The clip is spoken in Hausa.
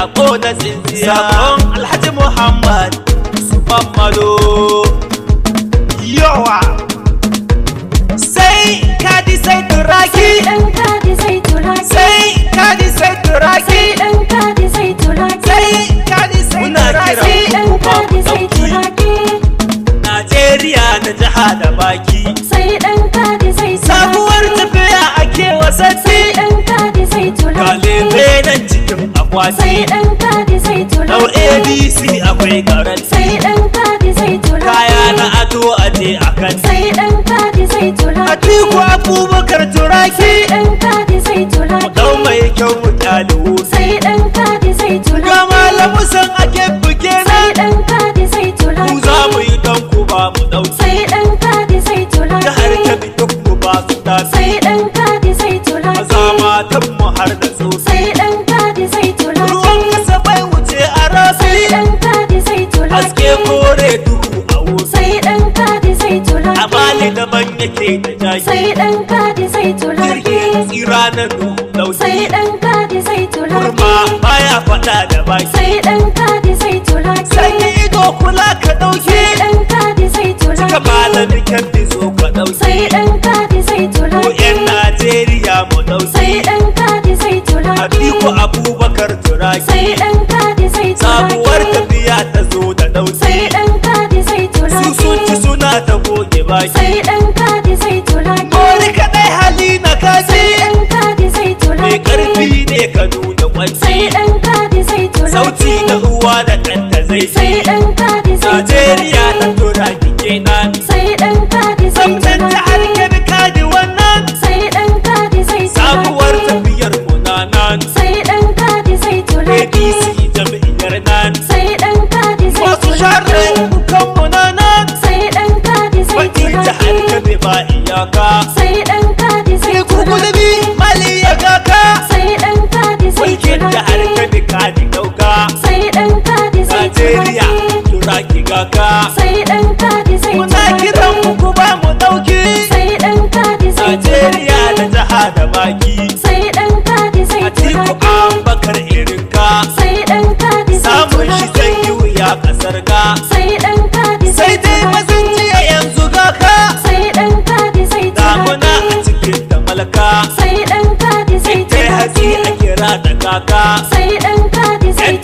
a ƙona tsintsiya. Sabon Alhaji Muhammad Usman Malo. Yawa sai kadi sai turaki. Sai ɗan kadi sai turaki. Sai kadi sai turaki. Sai ɗan kadi sai turaki. Sai kadi sai turaki. Sai ɗan kadi sai turaki. Najeriya da jiha da baki. Sai ɗan kadi sai turaki. Sabuwar tafiya ake wasatti. Sai ɗan kadi sai turaki. Galebe nan cikin akwati. Sai ɗan kadi sai turaki. Nau ABC akwai garanti. Sai ɗan kadi sai turaki. Kaya na ado aje a kan. Sai ɗan kadi sai turaki. Atiku Abubakar turaki. Sai ɗan kadi sai turaki. Dau mai kyau mu kyaliwo. Sai ɗan kadi sai turaki. Ga malamu san ake buke na. Sai ɗan kadi sai turaki. Mu za mu yi don ku ba mu ɗauki. Sai ɗan kadi sai turaki. Jihar Kebbi duk mu ba su tasi. Sai ɗan kadi sai turaki. Maza matan mu har da tsotsi. Sai ɗan kadi sai turaki. Ruwan kasa bai wuce a Sai rasi. ɗan kadi sai turaki. Haske kore duhu a wuce. Sai ɗan kadi sai turaki. A bali daban yake da jaki. Sai ɗan kadi sai turaki. Jirgin tsira na duhu dauki. Sai ɗan kadi sai turaki. Kurma baya faɗa da baki. Sai ɗan kadi sai turaki. Sanyi ido kula ka ɗauki. Sai ɗan kadi sai Cika turaki. malamin Kebbi so ka ɗauki. Sai ɗan kadi sai Ko turaki. 'yan Najeriya mu ɗauki. Sai ɗan kadi sai turaki. Atiku Abubakar turaki. Sai ɗan kadi sai Sabuwar turaki. tafiya ta zo da ɗauki. Sai ɗan kadi sai Su turaki. sun ci suna ta goge baki. Sai ɗan kadi sai turaki. Mori kaɗai hali na kaji. Sai ɗan kadi sai Mai turaki. ƙarfi ne ka nuna kwanci. Sai ɗan